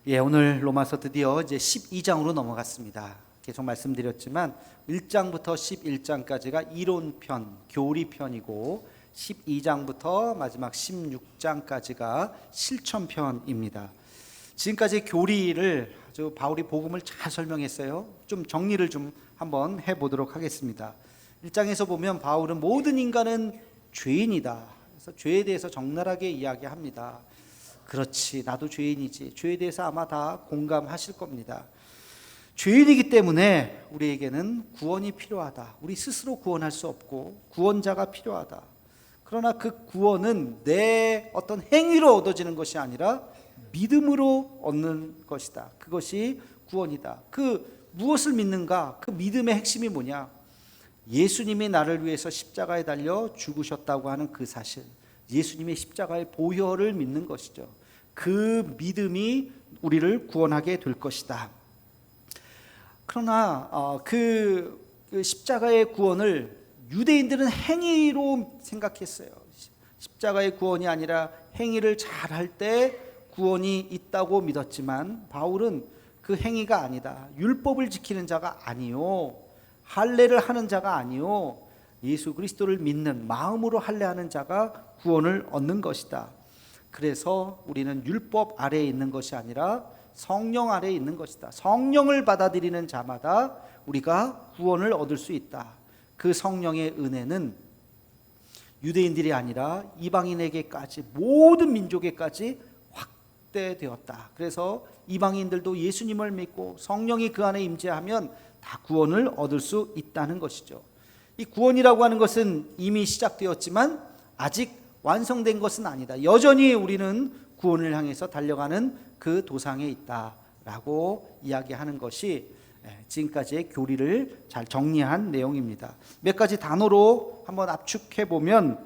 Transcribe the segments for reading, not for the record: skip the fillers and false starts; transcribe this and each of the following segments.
오늘 로마서 드디어 이제 12장으로 넘어갔습니다. 계속 말씀드렸지만 1장부터 11장까지가 이론편, 교리편이고 12장부터 마지막 16장까지가 실천편입니다. 지금까지 교리를 아주 바울이 복음을 잘 설명했어요. 좀 정리를 좀 한번 해보도록 하겠습니다. 1장에서 보면 바울은 모든 인간은 죄인이다. 그래서 죄에 대해서 적나라하게 이야기합니다. 그렇지, 나도 죄인이지. 죄에 대해서 아마 다 공감하실 겁니다. 죄인이기 때문에 우리에게는 구원이 필요하다. 우리 스스로 구원할 수 없고 구원자가 필요하다. 그러나 그 구원은 내 어떤 행위로 얻어지는 것이 아니라 믿음으로 얻는 것이다. 그것이 구원이다. 그 무엇을 믿는가? 그 믿음의 핵심이 뭐냐? 예수님이 나를 위해서 십자가에 달려 죽으셨다고 하는 그 사실, 예수님의 십자가의 보혈을 믿는 것이죠. 그 믿음이 우리를 구원하게 될 것이다. 그러나 그 십자가의 구원을 유대인들은 행위로 생각했어요. 십자가의 구원이 아니라 행위를 잘할 때 구원이 있다고 믿었지만 바울은 그 행위가 아니다. 율법을 지키는 자가 아니요, 할례를 하는 자가 아니요, 예수 그리스도를 믿는 마음으로 할례하는 자가 구원을 얻는 것이다. 그래서 우리는 율법 아래에 있는 것이 아니라 성령 아래에 있는 것이다. 성령을 받아들이는 자마다 우리가 구원을 얻을 수 있다. 그 성령의 은혜는 유대인들이 아니라 이방인에게까지, 모든 민족에까지 확대되었다. 그래서 이방인들도 예수님을 믿고 성령이 그 안에 임재하면 다 구원을 얻을 수 있다는 것이죠. 이 구원이라고 하는 것은 이미 시작되었지만 아직 완성된 것은 아니다. 여전히 우리는 구원을 향해서 달려가는 그 도상에 있다라고 이야기하는 것이 지금까지의 교리를 잘 정리한 내용입니다. 몇 가지 단어로 한번 압축해 보면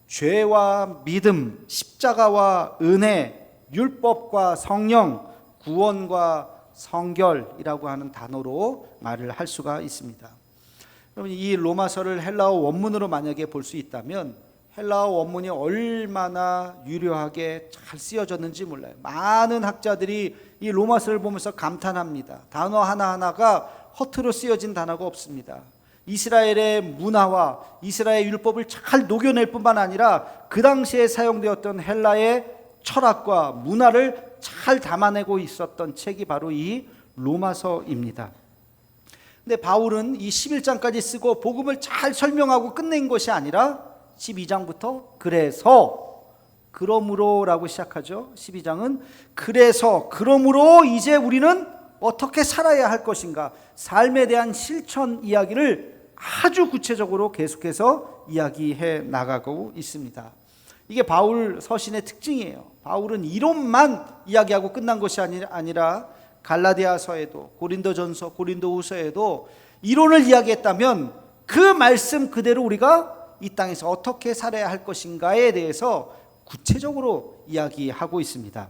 죄와 믿음, 십자가와 은혜, 율법과 성령, 구원과 성결이라고 하는 단어로 말을 할 수가 있습니다. 여러분, 이 로마서를 헬라어 원문으로 만약에 볼 수 있다면 헬라어 원문이 얼마나 유려하게 잘 쓰여졌는지 몰라요. 많은 학자들이 이 로마서를 보면서 감탄합니다. 단어 하나하나가 허투루 쓰여진 단어가 없습니다. 이스라엘의 문화와 이스라엘 율법을 잘 녹여낼 뿐만 아니라 그 당시에 사용되었던 헬라의 철학과 문화를 잘 담아내고 있었던 책이 바로 이 로마서입니다. 근데 바울은 이 11장까지 쓰고 복음을 잘 설명하고 끝낸 것이 아니라 12장부터 그래서, 그러므로라고 시작하죠. 12장은 그래서, 그러므로 이제 우리는 어떻게 살아야 할 것인가, 삶에 대한 실천 이야기를 아주 구체적으로 계속해서 이야기해 나가고 있습니다. 이게 바울 서신의 특징이에요. 바울은 이론만 이야기하고 끝난 것이 아니라 갈라디아서에도, 고린도전서, 고린도후서에도 이론을 이야기했다면 그 말씀 그대로 우리가 이 땅에서 어떻게 살아야 할 것인가에 대해서 구체적으로 이야기하고 있습니다.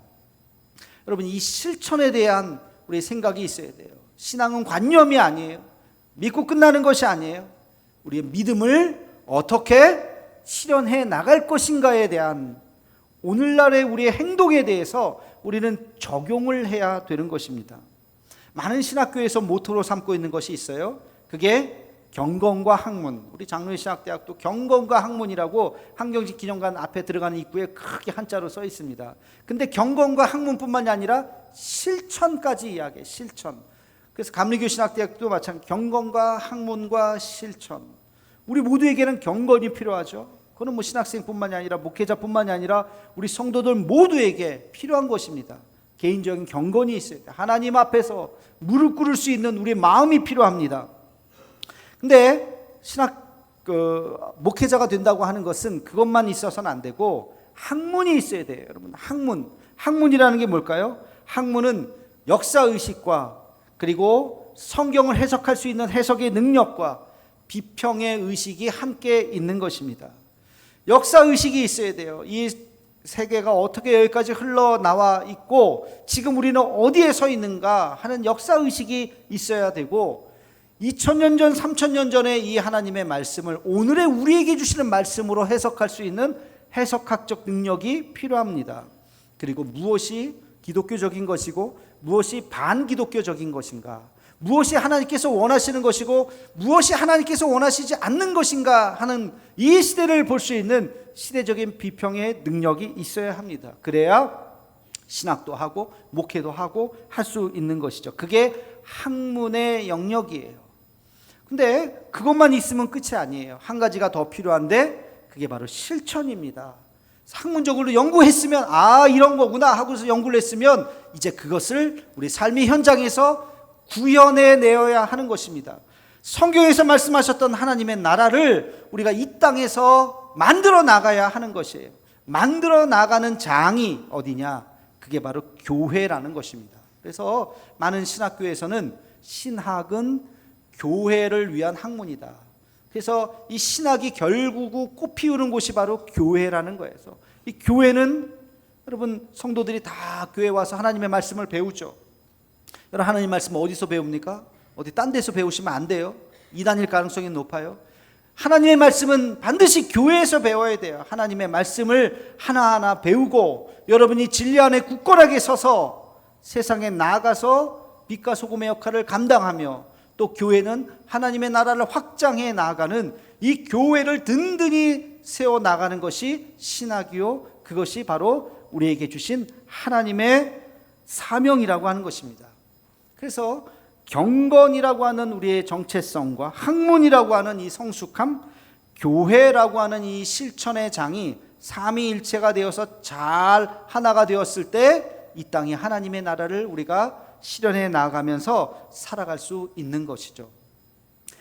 여러분, 이 실천에 대한 우리의 생각이 있어야 돼요. 신앙은 관념이 아니에요. 믿고 끝나는 것이 아니에요. 우리의 믿음을 어떻게 실현해 나갈 것인가에 대한 오늘날의 우리의 행동에 대해서 우리는 적용을 해야 되는 것입니다. 많은 신학교에서 모토로 삼고 있는 것이 있어요. 그게 경건과 학문. 우리 장로회 신학대학도 경건과 학문이라고 한경직 기념관 앞에 들어가는 입구에 크게 한자로 써 있습니다. 근데 경건과 학문뿐만이 아니라 실천까지 이야기해. 실천. 그래서 감리교 신학대학도 마찬가지. 경건과 학문과 실천. 우리 모두에게는 경건이 필요하죠. 그건 뭐 신학생뿐만이 아니라 목회자뿐만이 아니라 우리 성도들 모두에게 필요한 것입니다. 개인적인 경건이 있어야 돼요. 하나님 앞에서 무릎 꿇을 수 있는 우리의 마음이 필요합니다. 근데 목회자가 된다고 하는 것은 그것만 있어서는 안 되고 학문이 있어야 돼요. 여러분, 학문이라는 게 뭘까요? 학문은 역사의식과 그리고 성경을 해석할 수 있는 해석의 능력과 비평의 의식이 함께 있는 것입니다. 역사의식이 있어야 돼요. 이 세계가 어떻게 여기까지 흘러나와 있고 지금 우리는 어디에 서 있는가 하는 역사의식이 있어야 되고, 2000년 전, 3000년 전에 이 하나님의 말씀을 오늘의 우리에게 주시는 말씀으로 해석할 수 있는 해석학적 능력이 필요합니다. 그리고 무엇이 기독교적인 것이고 무엇이 반기독교적인 것인가, 무엇이 하나님께서 원하시는 것이고 무엇이 하나님께서 원하시지 않는 것인가 하는 이 시대를 볼 수 있는 시대적인 비평의 능력이 있어야 합니다. 그래야 신학도 하고 목회도 하고 할 수 있는 것이죠. 그게 학문의 영역이에요. 근데 그것만 있으면 끝이 아니에요. 한 가지가 더 필요한데 그게 바로 실천입니다. 학문적으로 연구했으면 이런 거구나 하고서 연구를 했으면 이제 그것을 우리 삶의 현장에서 구현해 내어야 하는 것입니다. 성경에서 말씀하셨던 하나님의 나라를 우리가 이 땅에서 만들어 나가야 하는 것이에요. 만들어 나가는 장이 어디냐? 그게 바로 교회라는 것입니다. 그래서 많은 신학교에서는 신학은 교회를 위한 학문이다. 그래서 이 신학이 결국 꽃 피우는 곳이 바로 교회라는 거예요. 이 교회는 여러분 성도들이 다 교회 와서 하나님의 말씀을 배우죠. 여러분 하나님 말씀 어디서 배웁니까? 어디 딴 데서 배우시면 안 돼요. 이단일 가능성이 높아요. 하나님의 말씀은 반드시 교회에서 배워야 돼요. 하나님의 말씀을 하나하나 배우고 여러분이 진리 안에 굳건하게 서서 세상에 나가서 빛과 소금의 역할을 감당하며 또 교회는 하나님의 나라를 확장해 나가는 이 교회를 든든히 세워 나가는 것이 신학이요, 그것이 바로 우리에게 주신 하나님의 사명이라고 하는 것입니다. 그래서 경건이라고 하는 우리의 정체성과 학문이라고 하는 이 성숙함, 교회라고 하는 이 실천의 장이 삼위일체가 되어서 잘 하나가 되었을 때 이 땅에 하나님의 나라를 우리가 실현해 나가면서 살아갈 수 있는 것이죠.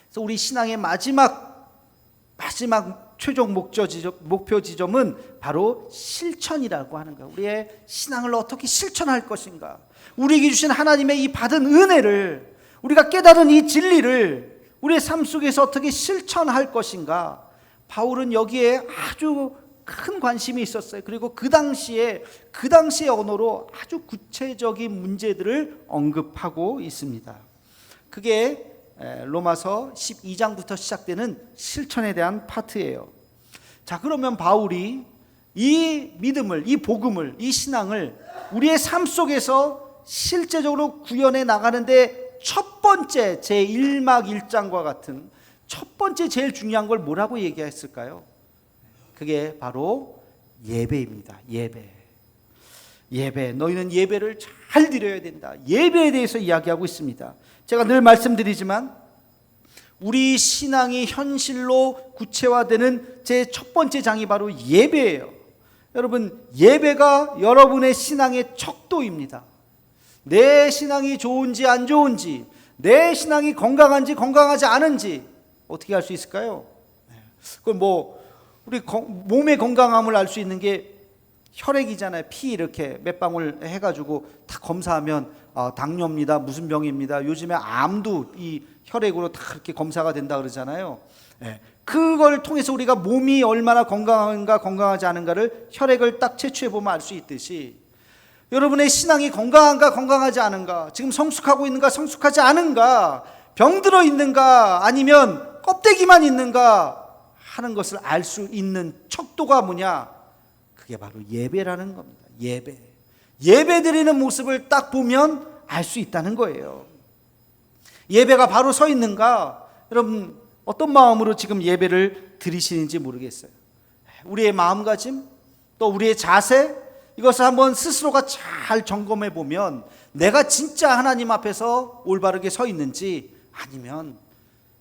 그래서 우리 신앙의 마지막 최종 목표 지점은 바로 실천이라고 하는 거예요. 우리의 신앙을 어떻게 실천할 것인가, 우리에게 주신 하나님의 이 받은 은혜를, 우리가 깨달은 이 진리를 우리의 삶 속에서 어떻게 실천할 것인가. 바울은 여기에 아주 큰 관심이 있었어요. 그리고 그 당시의 언어로 아주 구체적인 문제들을 언급하고 있습니다. 그게 로마서 12장부터 시작되는 실천에 대한 파트예요. 자, 그러면 바울이 이 믿음을, 이 복음을, 이 신앙을 우리의 삶 속에서 실제적으로 구현해 나가는데 첫 번째 제1막 1장과 같은 첫 번째 제일 중요한 걸 뭐라고 얘기했을까요? 그게 바로 예배입니다. 예배. 너희는 예배를 잘 드려야 된다. 예배에 대해서 이야기하고 있습니다. 제가 늘 말씀드리지만 우리 신앙이 현실로 구체화되는 제 첫 번째 장이 바로 예배예요. 여러분, 예배가 여러분의 신앙의 척도입니다. 내 신앙이 좋은지 안 좋은지, 내 신앙이 건강한지 건강하지 않은지 어떻게 알 수 있을까요? 그건 우리 몸의 건강함을 알 수 있는 게 혈액이잖아요. 피 이렇게 몇 방울 해가지고 다 검사하면 당뇨입니다, 무슨 병입니다. 요즘에 암도 이 혈액으로 다 그렇게 검사가 된다 그러잖아요. 그걸 통해서 우리가 몸이 얼마나 건강한가 건강하지 않은가를 혈액을 딱 채취해 보면 알 수 있듯이 여러분의 신앙이 건강한가 건강하지 않은가, 지금 성숙하고 있는가 성숙하지 않은가, 병들어 있는가 아니면 껍데기만 있는가 하는 것을 알 수 있는 척도가 뭐냐? 그게 바로 예배라는 겁니다. 예배 드리는 모습을 딱 보면 알 수 있다는 거예요. 예배가 바로 서 있는가? 여러분 어떤 마음으로 지금 예배를 드리시는지 모르겠어요. 우리의 마음가짐, 또 우리의 자세, 이것을 한번 스스로가 잘 점검해 보면 내가 진짜 하나님 앞에서 올바르게 서 있는지, 아니면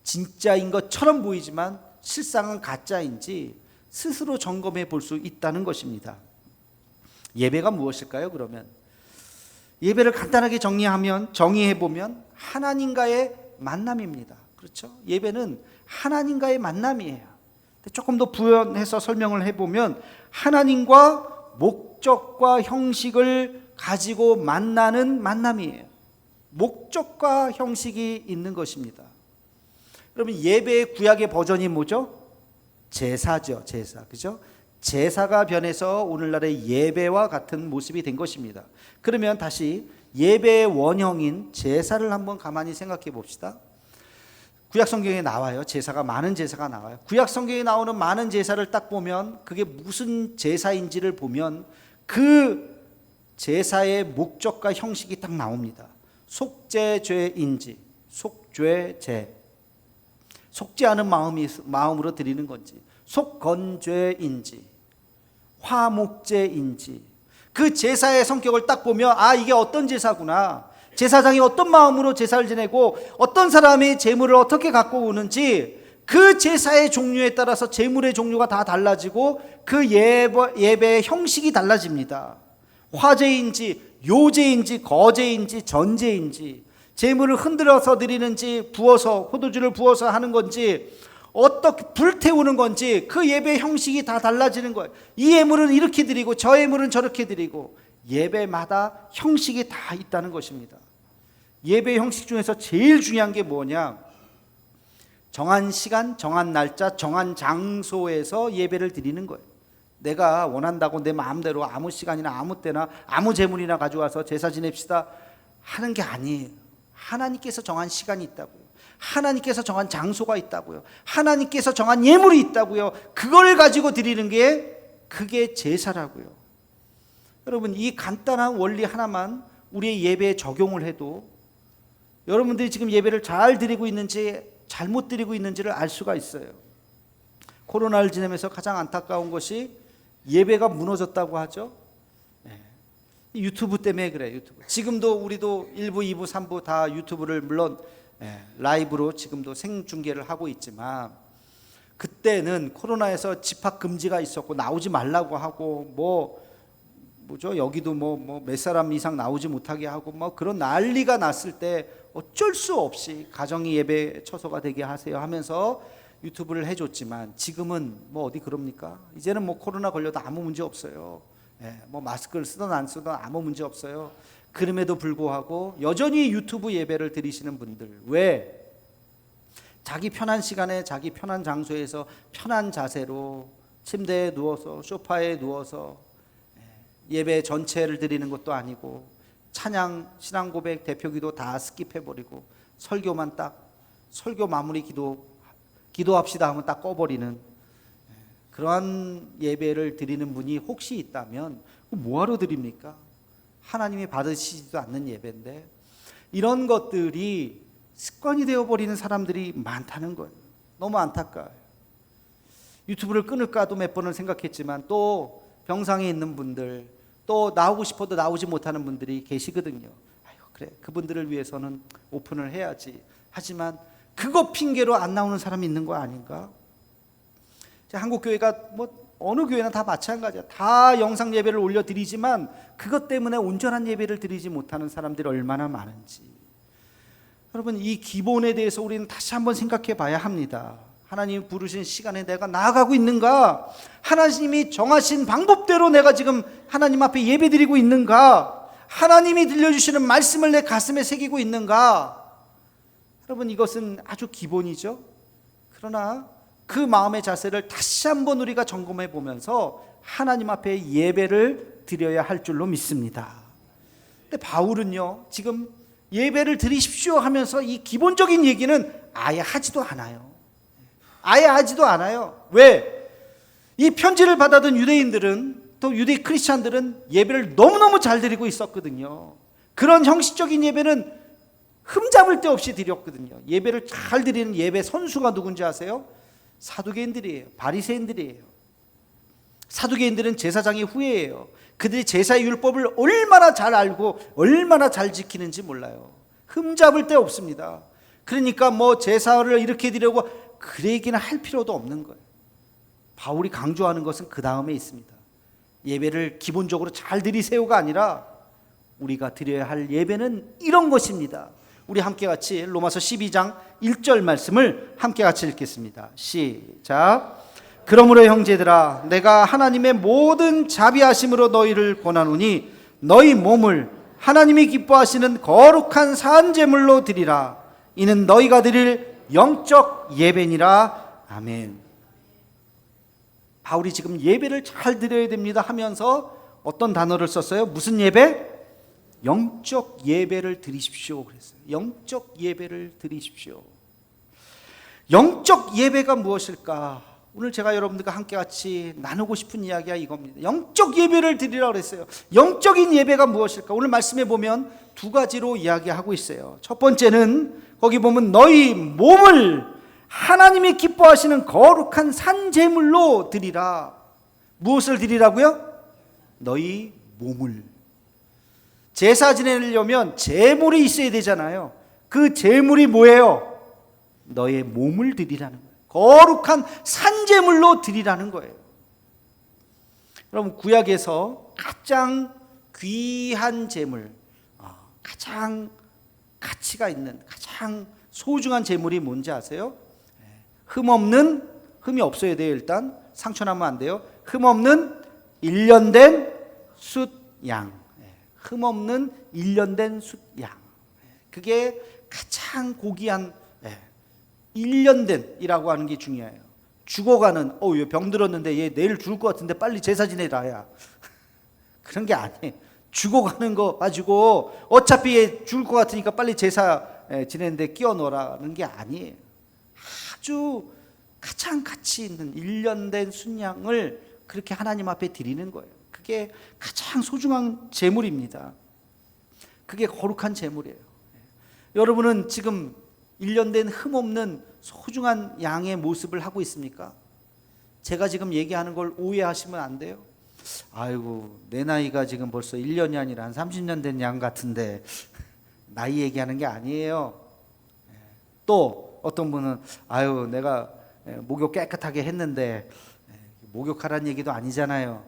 진짜인 것처럼 보이지만 실상은 가짜인지 스스로 점검해 볼 수 있다는 것입니다. 예배가 무엇일까요? 그러면 예배를 간단하게 정의해 보면 하나님과의 만남입니다. 그렇죠? 예배는 하나님과의 만남이에요. 조금 더 부연해서 설명을 해보면 하나님과 목적과 형식을 가지고 만나는 만남이에요. 목적과 형식이 있는 것입니다. 여러분, 예배의 구약의 버전이 뭐죠? 제사죠. 제사. 그죠? 제사가 변해서 오늘날의 예배와 같은 모습이 된 것입니다. 그러면 다시 예배의 원형인 제사를 한번 가만히 생각해 봅시다. 구약 성경에 나와요. 많은 제사가 나와요. 구약 성경에 나오는 많은 제사를 딱 보면 그게 무슨 제사인지를 보면 그 제사의 목적과 형식이 딱 나옵니다. 속죄죄인지, 속죄죄, 속죄하는 마음으로 드리는 건지, 속건죄인지, 화목제인지, 그 제사의 성격을 딱 보면 이게 어떤 제사구나, 제사장이 어떤 마음으로 제사를 지내고 어떤 사람이 제물을 어떻게 갖고 오는지, 그 제사의 종류에 따라서 제물의 종류가 다 달라지고 그 예배의 형식이 달라집니다. 화제인지 요제인지 거제인지 전제인지, 제물을 흔들어서 드리는지 부어서 포도주를 부어서 하는 건지 어떻게 불태우는 건지, 그 예배 형식이 다 달라지는 거예요. 이 예물은 이렇게 드리고 저 예물은 저렇게 드리고, 예배마다 형식이 다 있다는 것입니다. 예배 형식 중에서 제일 중요한 게 뭐냐, 정한 시간, 정한 날짜, 정한 장소에서 예배를 드리는 거예요. 내가 원한다고 내 마음대로 아무 시간이나 아무 때나 아무 제물이나 가져와서 제사 지냅시다 하는 게 아니에요. 하나님께서 정한 시간이 있다고요. 하나님께서 정한 장소가 있다고요. 하나님께서 정한 예물이 있다고요. 그걸 가지고 드리는 게 그게 제사라고요. 여러분, 이 간단한 원리 하나만 우리의 예배에 적용을 해도 여러분들이 지금 예배를 잘 드리고 있는지 잘못 드리고 있는지를 알 수가 있어요. 코로나를 지내면서 가장 안타까운 것이 예배가 무너졌다고 하죠. 유튜브 때문에 그래요. 유튜브. 지금도 우리도 1부, 2부, 3부 다 유튜브를 물론 라이브로 지금도 생중계를 하고 있지만, 그때는 코로나에서 집합 금지가 있었고 나오지 말라고 하고 여기도 몇 사람 이상 나오지 못하게 하고 그런 난리가 났을 때 어쩔 수 없이 가정이 예배 처소가 되게 하세요 하면서 유튜브를 해줬지만, 지금은 어디 그럽니까? 이제는 코로나 걸려도 아무 문제 없어요. 마스크를 쓰든 안 쓰든 아무 문제 없어요. 그럼에도 불구하고 여전히 유튜브 예배를 드리시는 분들, 왜? 자기 편한 시간에 자기 편한 장소에서 편한 자세로 침대에 누워서 소파에 누워서 예배 전체를 드리는 것도 아니고, 찬양, 신앙 고백, 대표 기도 다 스킵해버리고 설교만 딱, 설교 마무리 기도합시다 하면 딱 꺼버리는 그러한 예배를 드리는 분이 혹시 있다면 뭐하러 드립니까? 하나님이 받으시지도 않는 예배인데. 이런 것들이 습관이 되어버리는 사람들이 많다는 거예요. 너무 안타까워요. 유튜브를 끊을까도 몇 번을 생각했지만, 또 병상에 있는 분들, 또 나오고 싶어도 나오지 못하는 분들이 계시거든요. 그래, 그분들을 위해서는 오픈을 해야지. 하지만 그거 핑계로 안 나오는 사람이 있는 거 아닌가? 한국 교회가 어느 교회나 다 마찬가지야. 다 영상 예배를 올려드리지만 그것 때문에 온전한 예배를 드리지 못하는 사람들이 얼마나 많은지. 여러분, 이 기본에 대해서 우리는 다시 한번 생각해 봐야 합니다. 하나님이 부르신 시간에 내가 나아가고 있는가? 하나님이 정하신 방법대로 내가 지금 하나님 앞에 예배드리고 있는가? 하나님이 들려주시는 말씀을 내 가슴에 새기고 있는가? 여러분, 이것은 아주 기본이죠. 그러나 그 마음의 자세를 다시 한번 우리가 점검해 보면서 하나님 앞에 예배를 드려야 할 줄로 믿습니다. 근데 바울은요, 지금 예배를 드리십시오 하면서 이 기본적인 얘기는 아예 하지도 않아요. 아예 하지도 않아요. 왜? 이 편지를 받아든 유대인들은, 또 유대 크리스찬들은 예배를 너무너무 잘 드리고 있었거든요. 그런 형식적인 예배는 흠잡을 데 없이 드렸거든요. 예배를 잘 드리는 예배 선수가 누군지 아세요? 사두개인들이에요. 바리새인들이에요. 사두개인들은 제사장의 후예예요. 그들이 제사의 율법을 얼마나 잘 알고 얼마나 잘 지키는지 몰라요. 흠잡을 데 없습니다. 그러니까 제사를 이렇게 드리려고 그래 얘기는 할 필요도 없는 거예요. 바울이 강조하는 것은 그 다음에 있습니다. 예배를 기본적으로 잘 드리세요가 아니라 우리가 드려야 할 예배는 이런 것입니다. 우리 함께 같이 로마서 12장 1절 말씀을 함께 같이 읽겠습니다. 시작. 그러므로 형제들아, 내가 하나님의 모든 자비하심으로 너희를 권하노니 너희 몸을 하나님이 기뻐하시는 거룩한 산제물로 드리라. 이는 너희가 드릴 영적 예배니라. 아멘. 바울이 지금 예배를 잘 드려야 됩니다 하면서 어떤 단어를 썼어요? 무슨 예배? 영적 예배를 드리십시오 그랬어요. 영적 예배를 드리십시오. 영적 예배가 무엇일까? 오늘 제가 여러분들과 함께 같이 나누고 싶은 이야기가 이겁니다. 영적 예배를 드리라고 그랬어요. 영적인 예배가 무엇일까? 오늘 말씀에 보면 두 가지로 이야기하고 있어요. 첫 번째는 거기 보면 너희 몸을 하나님이 기뻐하시는 거룩한 산제물로 드리라. 무엇을 드리라고요? 너희 몸을. 제사 지내려면 제물이 있어야 되잖아요. 그 제물이 뭐예요? 너의 몸을 드리라는 거예요. 거룩한 산제물로 드리라는 거예요. 여러분, 구약에서 가장 귀한 제물, 가장 가치가 있는, 가장 소중한 제물이 뭔지 아세요? 흠이 없어야 돼요. 일단 상처나면 안 돼요. 흠없는 1년 된 숫양. 흠없는 1년 된 숫양. 그게 가장 고귀한 1년 된이라고 하는 게 중요해요. 죽어가는, 얘 병들었는데 얘 내일 죽을 것 같은데 빨리 제사 지내라, 야. 그런 게 아니에요. 죽어가는 거 가지고 어차피 얘 죽을 것 같으니까 빨리 제사 지내는데 끼워 넣으라는 게 아니에요. 아주 가장 가치 있는 1년 된 순양을 그렇게 하나님 앞에 드리는 거예요. 그게 가장 소중한 제물입니다. 그게 거룩한 제물이에요. 여러분은 지금 1년 된 흠없는 소중한 양의 모습을 하고 있습니까? 제가 지금 얘기하는 걸 오해하시면 안 돼요. 아이고, 내 나이가 지금 벌써 1년이 아니라 한 30년 된 양 같은데 나이 얘기하는 게 아니에요. 또 어떤 분은 내가 목욕 깨끗하게 했는데, 목욕하라는 얘기도 아니잖아요.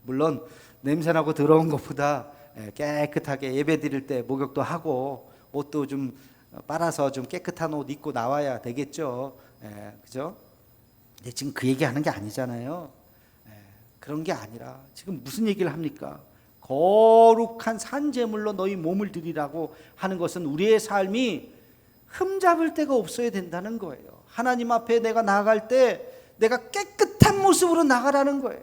물론 냄새나고 더러운 것보다 깨끗하게 예배 드릴 때 목욕도 하고 옷도 좀 빨아서 좀 깨끗한 옷 입고 나와야 되겠죠. 그죠? 근데 지금 그 얘기하는 게 아니잖아요. 그런 게 아니라 지금 무슨 얘기를 합니까? 거룩한 산제물로 너희 몸을 드리라고 하는 것은 우리의 삶이 흠잡을 데가 없어야 된다는 거예요. 하나님 앞에 내가 나아갈 때 내가 깨끗한 모습으로 나가라는 거예요.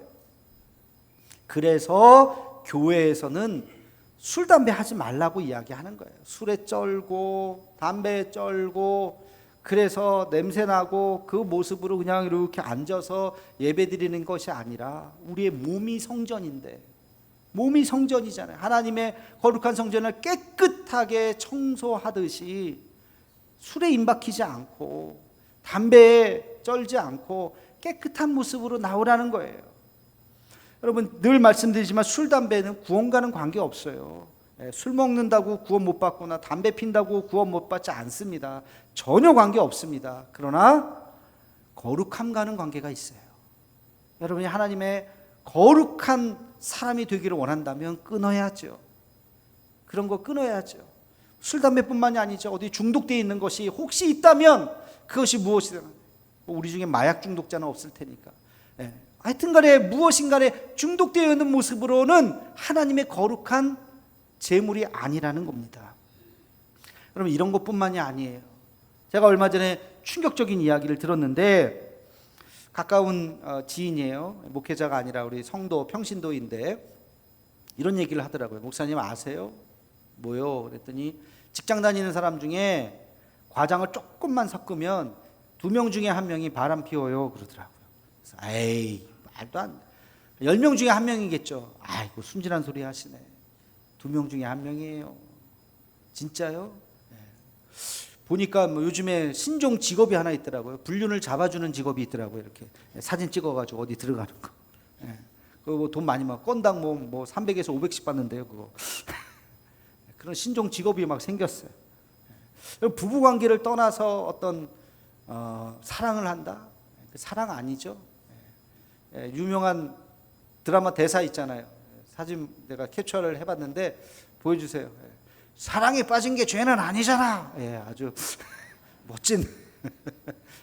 그래서 교회에서는 술, 담배 하지 말라고 이야기하는 거예요. 술에 쩔고 담배에 쩔고 그래서 냄새나고 그 모습으로 그냥 이렇게 앉아서 예배드리는 것이 아니라 우리의 몸이 성전인데, 몸이 성전이잖아요. 하나님의 거룩한 성전을 깨끗하게 청소하듯이 술에 임박히지 않고 담배에 쩔지 않고 깨끗한 모습으로 나오라는 거예요. 여러분, 늘 말씀드리지만 술, 담배는 구원과는 관계없어요. 술 먹는다고 구원 못 받거나 담배 핀다고 구원 못 받지 않습니다. 전혀 관계없습니다. 그러나 거룩함과는 관계가 있어요. 여러분이 하나님의 거룩한 사람이 되기를 원한다면 끊어야죠. 그런 거 끊어야죠. 술, 담배뿐만이 아니죠. 어디 중독되어 있는 것이 혹시 있다면 그것이 무엇이든, 우리 중에 마약 중독자는 없을 테니까. 하여튼 간에 무엇인 간에 중독되어 있는 모습으로는 하나님의 거룩한 제물이 아니라는 겁니다. 여러분, 이런 것뿐만이 아니에요. 제가 얼마 전에 충격적인 이야기를 들었는데, 가까운 지인이에요. 목회자가 아니라 우리 성도 평신도인데 이런 얘기를 하더라고요. 목사님 아세요? 뭐요? 그랬더니 직장 다니는 사람 중에 과장을 조금만 섞으면 2명 중에 1명이 바람 피워요 그러더라고요. 그래서 에이, 말도 안 돼. 10명 중에 1명이겠죠. 아이고, 순진한 소리 하시네. 2명 중에 1명이에요. 진짜요? 네. 보니까 뭐 요즘에 신종 직업이 하나 있더라고요. 불륜을 잡아주는 직업이 있더라고요. 이렇게 사진 찍어가지고 어디 들어가는 거. 네. 그거 뭐 돈 많이 막 건당 뭐 300에서 500씩 받는데요, 그거. 그런 신종 직업이 막 생겼어요. 부부 관계를 떠나서 어떤 사랑을 한다. 사랑 아니죠. 유명한 드라마 대사 있잖아요. 사진 내가 캡처를 해봤는데 보여주세요. 사랑에 빠진 게 죄는 아니잖아. 아주 멋진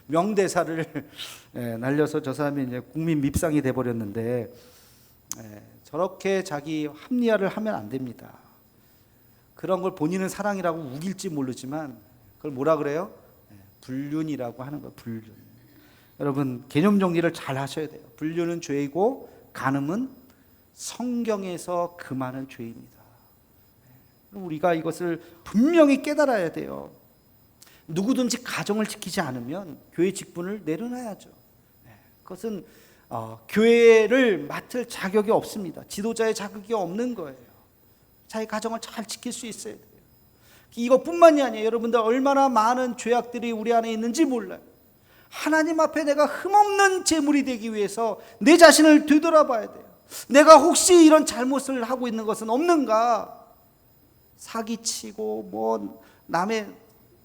명대사를 날려서 저 사람이 이제 국민 밉상이 돼버렸는데, 저렇게 자기 합리화를 하면 안 됩니다. 그런 걸 본인은 사랑이라고 우길지 모르지만 그걸 뭐라 그래요? 불륜이라고 하는 거예요. 불륜. 여러분, 개념 정리를 잘 하셔야 돼요. 불륜은 죄이고 간음은 성경에서 금하는 죄입니다. 우리가 이것을 분명히 깨달아야 돼요. 누구든지 가정을 지키지 않으면 교회 직분을 내려놔야죠. 그것은 교회를 맡을 자격이 없습니다. 지도자의 자격이 없는 거예요. 자기 가정을 잘 지킬 수 있어야 돼요. 이것뿐만이 아니에요. 여러분들 얼마나 많은 죄악들이 우리 안에 있는지 몰라요. 하나님 앞에 내가 흠없는 제물이 되기 위해서 내 자신을 되돌아봐야 돼요. 내가 혹시 이런 잘못을 하고 있는 것은 없는가? 사기치고 뭐 남의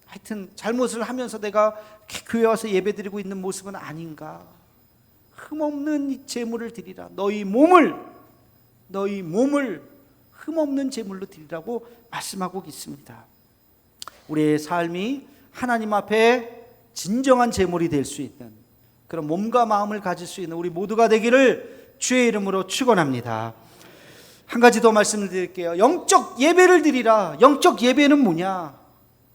하여튼 잘못을 하면서 내가 교회 와서 예배드리고 있는 모습은 아닌가? 흠없는 제물을 드리라. 너희 몸을 흠없는 제물로 드리라고 말씀하고 있습니다. 우리의 삶이 하나님 앞에 진정한 제물이 될 수 있는 그런 몸과 마음을 가질 수 있는 우리 모두가 되기를 주의 이름으로 축원합니다. 한 가지 더 말씀을 드릴게요. 영적 예배를 드리라. 영적 예배는 뭐냐?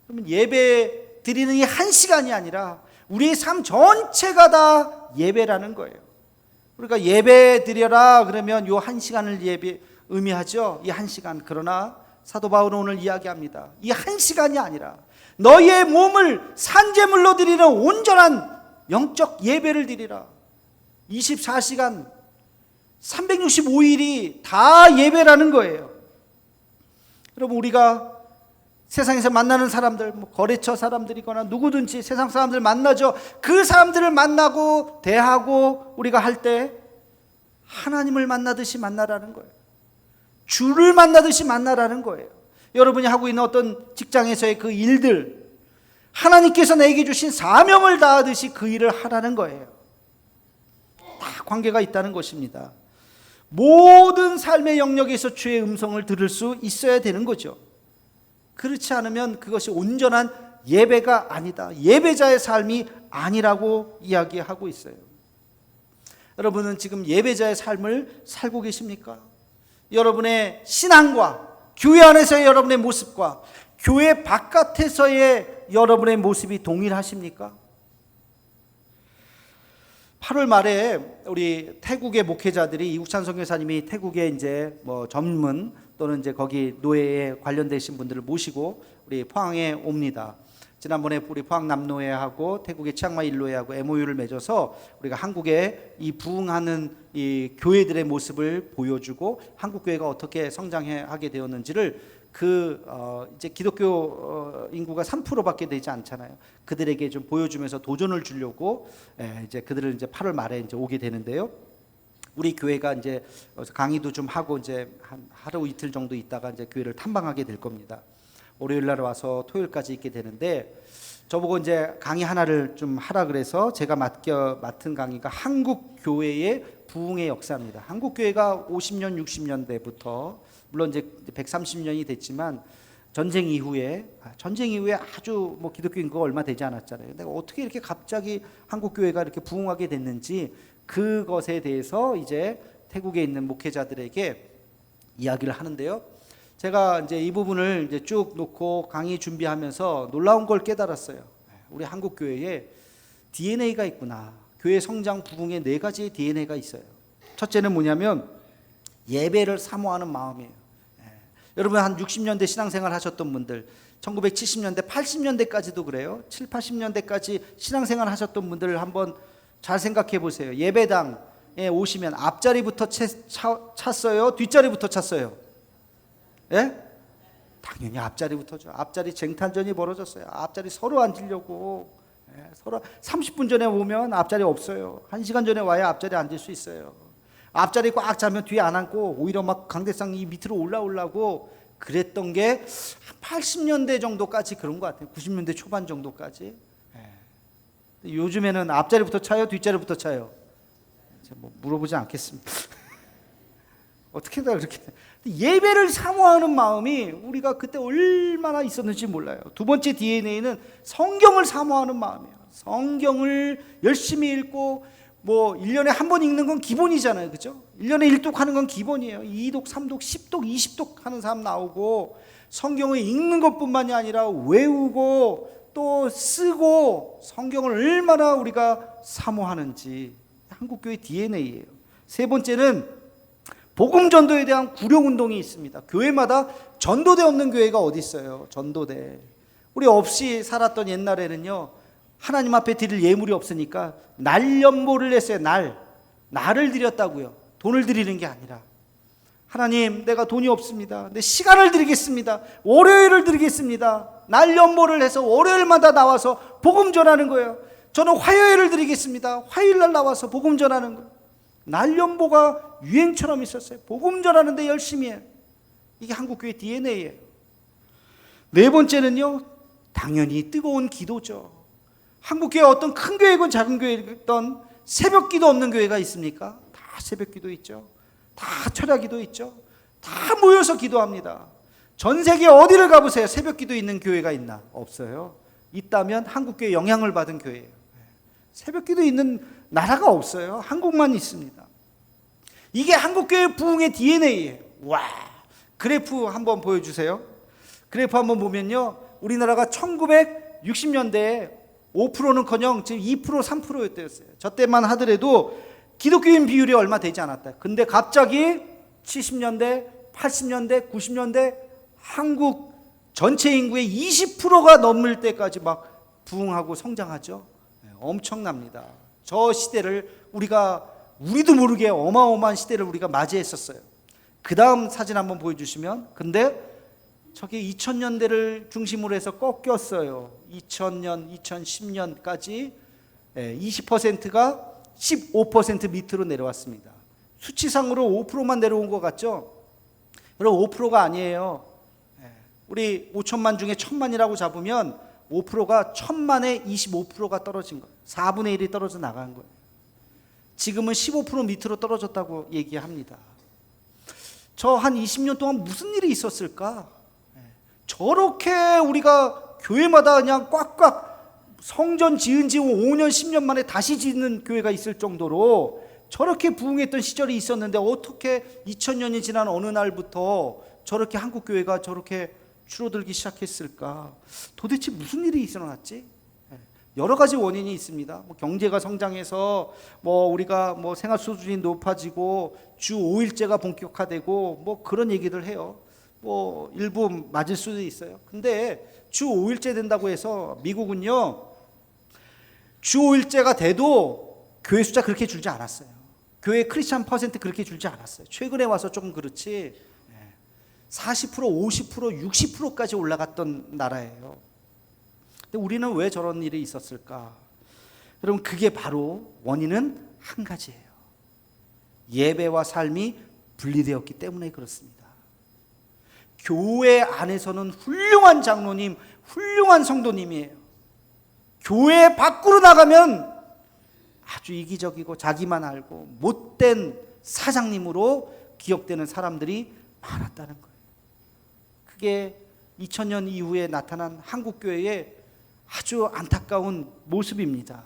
그러면 예배 드리는 이 한 시간이 아니라 우리의 삶 전체가 다 예배라는 거예요. 그러니까 예배 드려라 그러면 요 한 시간을 의미하죠. 이 한 시간. 그러나 사도 바울은 오늘 이야기합니다. 이 한 시간이 아니라 너희의 몸을 산제물로 드리는 온전한 영적 예배를 드리라. 24시간 365일이 다 예배라는 거예요. 여러분, 우리가 세상에서 만나는 사람들, 거래처 사람들이거나 누구든지 세상 사람들 만나죠. 그 사람들을 만나고 대하고 우리가 할 때 하나님을 만나듯이 만나라는 거예요. 주를 만나듯이 만나라는 거예요. 여러분이 하고 있는 어떤 직장에서의 그 일들, 하나님께서 내게 주신 사명을 다하듯이 그 일을 하라는 거예요. 다 관계가 있다는 것입니다. 모든 삶의 영역에서 주의 음성을 들을 수 있어야 되는 거죠. 그렇지 않으면 그것이 온전한 예배가 아니다. 예배자의 삶이 아니라고 이야기하고 있어요. 여러분은 지금 예배자의 삶을 살고 계십니까? 여러분의 신앙과 교회 안에서의 여러분의 모습과 교회 바깥에서의 여러분의 모습이 동일하십니까? 8월 말에 우리 태국의 목회자들이 이국찬 선교사님이 태국에 이제 전문 또는 이제 거기 노예에 관련되신 분들을 모시고 우리 포항에 옵니다. 지난번에 우리 포항 남노회하고 태국의 치앙마이 일로회하고 MOU를 맺어서 우리가 한국에 이 부흥하는 이 교회들의 모습을 보여주고 한국 교회가 어떻게 성장하게 되었는지를 이제 기독교 인구가 3%밖에 되지 않잖아요. 그들에게 좀 보여주면서 도전을 주려고 이제 그들을 이제 8월 말에 이제 오게 되는데요. 우리 교회가 이제 강의도 좀 하고 이제 한 하루 이틀 정도 있다가 이제 교회를 탐방하게 될 겁니다. 월요일 날 와서 토요일까지 있게 되는데 저보고 이제 강의 하나를 좀 하라 그래서 제가 맡은 강의가 한국 교회의 부흥의 역사입니다. 한국 교회가 50년, 60년대부터 물론 이제 130년이 됐지만 전쟁 이후에 아주 기독교 인구가 얼마 되지 않았잖아요. 근데 어떻게 이렇게 갑자기 한국 교회가 이렇게 부흥하게 됐는지 그것에 대해서 이제 태국에 있는 목회자들에게 이야기를 하는데요. 제가 이제 이 부분을 이제 쭉 놓고 강의 준비하면서 놀라운 걸 깨달았어요. 우리 한국 교회에 DNA가 있구나. 교회 성장 부흥의 4가지의 DNA가 있어요. 첫째는 뭐냐면 예배를 사모하는 마음이에요. 여러분 한 60년대 신앙생활 하셨던 분들, 1970년대, 80년대까지도 그래요. 7, 80년대까지 신앙생활 하셨던 분들을 한번 잘 생각해 보세요. 예배당에 오시면 앞자리부터 찼어요? 뒷자리부터 찼어요? 예? 당연히 앞자리부터죠. 앞자리 쟁탈전이 벌어졌어요. 앞자리 서로 앉으려고. 서로 30분 전에 오면 앞자리 없어요. 1시간 전에 와야 앞자리 앉을 수 있어요. 앞자리 꽉 차면 뒤에 안 앉고 오히려 막 강대상 이 밑으로 올라오려고 그랬던 게 80년대 정도까지 그런 것 같아요. 90년대 초반 정도까지. 요즘에는 앞자리부터 차요? 뒷자리부터 차요? 물어보지 않겠습니다. 어떻게 다 그렇게. 예배를 사모하는 마음이 우리가 그때 얼마나 있었는지 몰라요. 두 번째 DNA는 성경을 사모하는 마음이에요. 성경을 열심히 읽고 1년에 한 번 읽는 건 기본이잖아요. 그죠? 1년에 1독 하는 건 기본이에요. 2독, 3독, 10독, 20독 하는 사람 나오고 성경을 읽는 것뿐만이 아니라 외우고 또 쓰고 성경을 얼마나 우리가 사모하는지 한국교회 DNA예요. 세 번째는 복음 전도에 대한 구령 운동이 있습니다. 교회마다 전도대 없는 교회가 어디 있어요? 전도대. 우리 없이 살았던 옛날에는요. 하나님 앞에 드릴 예물이 없으니까 날연보를 냈어요. 날을 드렸다고요. 돈을 드리는 게 아니라. 하나님, 내가 돈이 없습니다. 내 시간을 드리겠습니다. 월요일을 드리겠습니다. 날연보를 해서 월요일마다 나와서 복음 전하는 거예요. 저는 화요일을 드리겠습니다. 화요일날 나와서 복음 전하는 거예요. 날연보가 유행처럼 있었어요. 복음 전하는데 열심히 해요. 이게 한국교회 DNA예요. 네 번째는요, 당연히 뜨거운 기도죠. 한국교회 어떤 큰 교회건 작은 교회건 새벽 기도 없는 교회가 있습니까? 다 새벽 기도 있죠. 다 철야 기도 있죠. 다 모여서 기도합니다. 전 세계 어디를 가보세요. 새벽 기도 있는 교회가 있나? 없어요. 있다면 한국교회 영향을 받은 교회예요. 새벽 기도 있는 나라가 없어요. 한국만 있습니다. 이게 한국교회 부흥의 DNA예요. 와, 그래프 한번 보여주세요. 그래프 한번 보면요, 우리나라가 1960년대에 5%는커녕 지금 2%, 3%였대요. 저 때만 하더라도 기독교인 비율이 얼마 되지 않았다. 근데 갑자기 70년대, 80년대, 90년대 한국 전체 인구의 20%가 넘을 때까지 막 부흥하고 성장하죠. 엄청납니다. 저 시대를 우리도 모르게 어마어마한 시대를 우리가 맞이했었어요. 그 다음 사진 한번 보여주시면, 근데 저게 2000년대를 중심으로 해서 꺾였어요. 2000년, 2010년까지 20%가 15% 밑으로 내려왔습니다. 수치상으로 5%만 내려온 것 같죠? 여러분, 5%가 아니에요. 우리 5천만 중에 1000만이라고 잡으면 5%가 1000만에 25%가 떨어진 거예요. 4분의 1이 떨어져 나간 거예요. 지금은 15% 밑으로 떨어졌다고 얘기합니다. 저 한 20년 동안 무슨 일이 있었을까? 저렇게 우리가 교회마다 그냥 꽉꽉 성전 지은 지 5년, 10년 만에 다시 짓는 교회가 있을 정도로 저렇게 부흥했던 시절이 있었는데 어떻게 2000년이 지난 어느 날부터 저렇게 한국교회가 저렇게 줄어들기 시작했을까? 도대체 무슨 일이 일어났지? 여러 가지 원인이 있습니다. 경제가 성장해서 우리가 생활 수준이 높아지고 주 5일제가 본격화되고 그런 얘기들 해요. 일부 맞을 수도 있어요. 근데 주 5일제 된다고 해서 미국은요, 주 5일제가 돼도 교회 숫자 그렇게 줄지 않았어요. 교회 크리스찬 퍼센트 그렇게 줄지 않았어요. 최근에 와서 조금 그렇지 40%, 50%, 60%까지 올라갔던 나라예요. 근데 우리는 왜 저런 일이 있었을까? 여러분, 그게 바로 원인은 한 가지예요. 예배와 삶이 분리되었기 때문에 그렇습니다. 교회 안에서는 훌륭한 장로님, 훌륭한 성도님이에요. 교회 밖으로 나가면 아주 이기적이고 자기만 알고 못된 사장님으로 기억되는 사람들이 많았다는 거예요. 그게 2000년 이후에 나타난 한국교회의 아주 안타까운 모습입니다.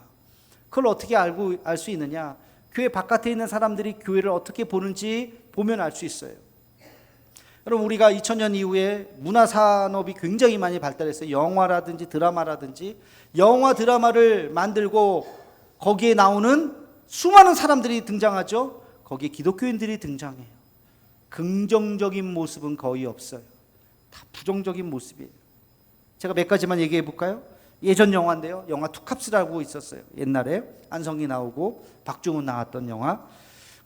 그걸 어떻게 알 수 있느냐? 교회 바깥에 있는 사람들이 교회를 어떻게 보는지 보면 알 수 있어요. 여러분, 우리가 2000년 이후에 문화산업이 굉장히 많이 발달했어요. 영화라든지 드라마라든지. 영화 드라마를 만들고 거기에 나오는 수많은 사람들이 등장하죠. 거기에 기독교인들이 등장해요. 긍정적인 모습은 거의 없어요. 다 부정적인 모습이에요. 제가 몇 가지만 얘기해 볼까요? 예전 영화인데요, 영화 투캅스라고 있었어요. 옛날에 안성기 나오고 박중훈 나왔던 영화.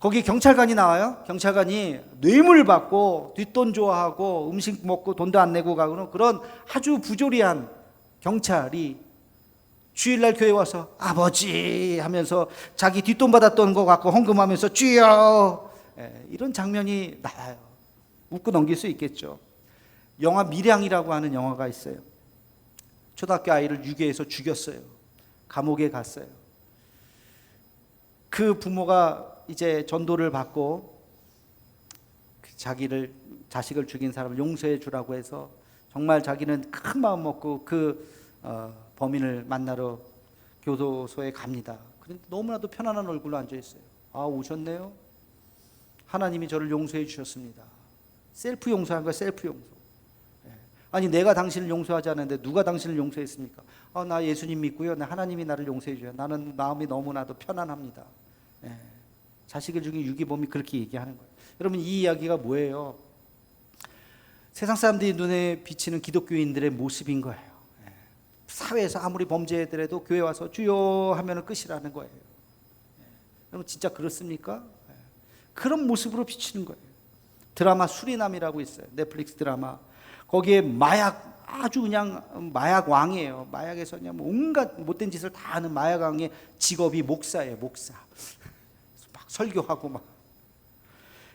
거기 경찰관이 나와요. 경찰관이 뇌물 받고 뒷돈 좋아하고 음식 먹고 돈도 안 내고 가고는 그런 아주 부조리한 경찰이 주일날 교회 와서 아버지 하면서 자기 뒷돈 받았던 거 갖고 헌금하면서 주여, 이런 장면이 나와요. 웃고 넘길 수 있겠죠. 영화 밀양이라고 하는 영화가 있어요. 초등학교 아이를 유괴해서 죽였어요. 감옥에 갔어요. 그 부모가 이제 전도를 받고 자식을 죽인 사람을 용서해 주라고 해서 정말 자기는 큰 마음 먹고 그 범인을 만나러 교도소에 갑니다. 그런데 너무나도 편안한 얼굴로 앉아 있어요. 아, 오셨네요. 하나님이 저를 용서해 주셨습니다. 셀프 용서한 거예요. 셀프 용서. 아니, 내가 당신을 용서하지 않았는데 누가 당신을 용서했습니까? 나 예수님 믿고요. 하나님이 나를 용서해 줘요. 나는 마음이 너무나도 편안합니다. 자식을 죽인 유기범이 그렇게 얘기하는 거예요. 여러분, 이 이야기가 뭐예요? 세상 사람들이 눈에 비치는 기독교인들의 모습인 거예요. 사회에서 아무리 범죄들에도 교회 와서 주여 하면은 끝이라는 거예요. 여러분 진짜 그렇습니까? 그런 모습으로 비치는 거예요. 드라마 수리남이라고 있어요. 넷플릭스 드라마. 거기에 마약, 아주 그냥 마약 왕이에요. 마약에서 그냥 온갖 못된 짓을 다 하는 마약 왕의 직업이 목사예요. 목사. 막 설교하고 막.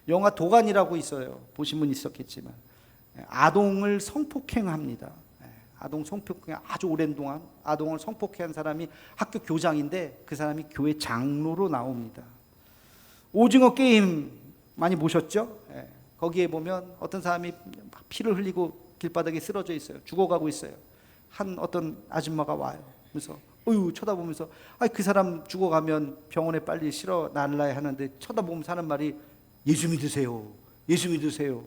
영화 도간이라고 있어요. 보신 분 있었겠지만 아동을 성폭행합니다. 아동 성폭행 아주 오랜 동안 아동을 성폭행한 사람이 학교 교장인데 그 사람이 교회 장로로 나옵니다. 오징어 게임 많이 보셨죠? 거기에 보면 어떤 사람이 피를 흘리고 길바닥에 쓰러져 있어요. 죽어가고 있어요. 한 어떤 아줌마가 와요. 그래서 어유 쳐다보면서 그 사람 죽어가면 병원에 빨리 실어 날라야 하는데 쳐다보면서 하는 말이 예수 믿으세요. 예수 믿으세요.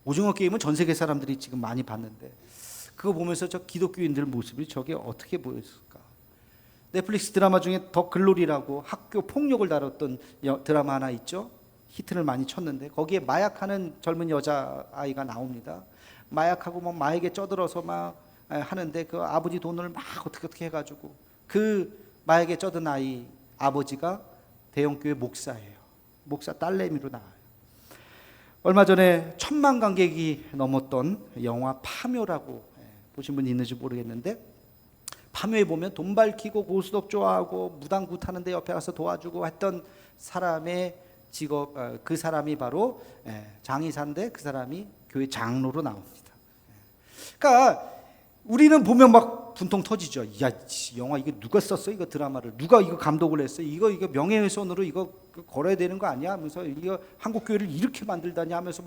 오징어 게임은 전 세계 사람들이 지금 많이 봤는데 그거 보면서 저 기독교인들 모습이 저게 어떻게 보였을까? 넷플릭스 드라마 중에 더 글로리라고 학교 폭력을 다뤘던 드라마 하나 있죠. 히트를 많이 쳤는데 거기에 마약하는 젊은 여자아이가 나옵니다. 마약하고 막 마약에 쩌들어서 막 하는데 그 아버지 돈을 막 어떻게 해가지고 그 마약에 쩌든 아이 아버지가 대형교회 목사예요. 목사 딸내미로 나와요. 얼마 전에 1,000만 관객이 넘었던 영화 파묘라고 보신 분이 있는지 모르겠는데 파묘에 보면 돈 밝히고 고스톱 좋아하고 무당구 타는데 옆에 가서 도와주고 했던 사람의 직업, 그 사람이 바로 장의사인데 그 사람이 교회 장로로 나옵니다. 그러니까 우리는 보면 막 분통 터지죠. 야, 영화 이거 누가 썼어? 이거 드라마를 누가 이거 감독을 했어? 이거 명예훼손으로 이거 걸어야 되는 거 아니야? 하면서 이거 한국 교회를 이렇게 만들다니 하면서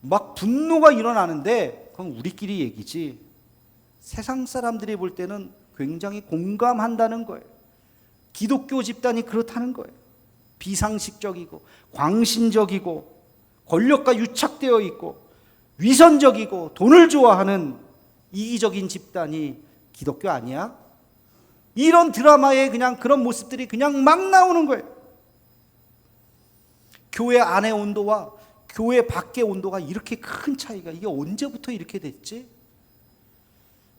막 분노가 일어나는데 그건 우리끼리 얘기지. 세상 사람들이 볼 때는 굉장히 공감한다는 거예요. 기독교 집단이 그렇다는 거예요. 비상식적이고 광신적이고 권력과 유착되어 있고 위선적이고 돈을 좋아하는 이기적인 집단이 기독교 아니야? 이런 드라마에 그냥 그런 모습들이 그냥 막 나오는 거예요. 교회 안의 온도와 교회 밖의 온도가 이렇게 큰 차이가 이게 언제부터 이렇게 됐지?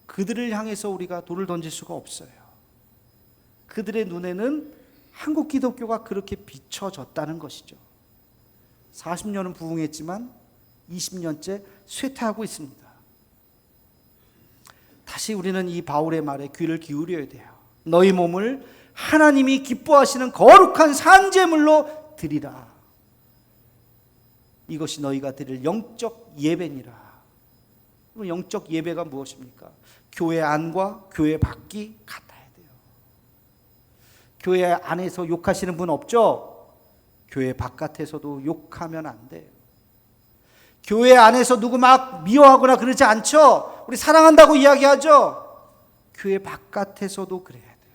그들을 향해서 우리가 돌을 던질 수가 없어요. 그들의 눈에는 한국 기독교가 그렇게 비춰졌다는 것이죠. 40년은 부흥했지만 20년째 쇠퇴하고 있습니다. 다시 우리는 이 바울의 말에 귀를 기울여야 돼요. 너희 몸을 하나님이 기뻐하시는 거룩한 산제물로 드리라. 이것이 너희가 드릴 영적 예배니라. 영적 예배가 무엇입니까? 교회 안과 교회 밖이 같아야 돼요. 교회 안에서 욕하시는 분 없죠? 교회 바깥에서도 욕하면 안 돼요. 교회 안에서 누구 막 미워하거나 그러지 않죠? 우리 사랑한다고 이야기하죠? 교회 바깥에서도 그래야 돼요.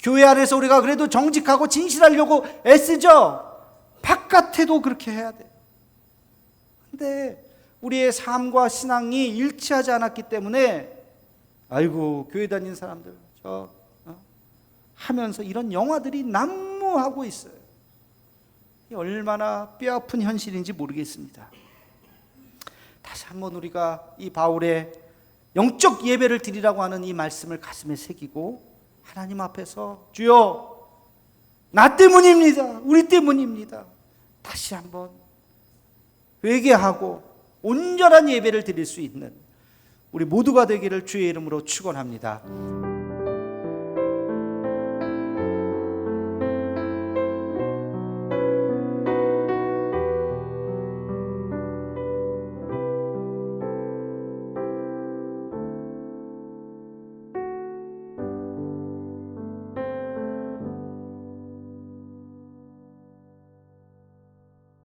교회 안에서 우리가 그래도 정직하고 진실하려고 애쓰죠? 바깥에도 그렇게 해야 돼요. 근데 우리의 삶과 신앙이 일치하지 않았기 때문에 아이고 교회 다니는 사람들 하면서 이런 영화들이 난무하고 있어요. 얼마나 뼈아픈 현실인지 모르겠습니다. 다시 한번 우리가 이 바울의 영적 예배를 드리라고 하는 이 말씀을 가슴에 새기고 하나님 앞에서 주여 나 때문입니다. 우리 때문입니다. 다시 한번 회개하고 온전한 예배를 드릴 수 있는 우리 모두가 되기를 주의 이름으로 축원합니다.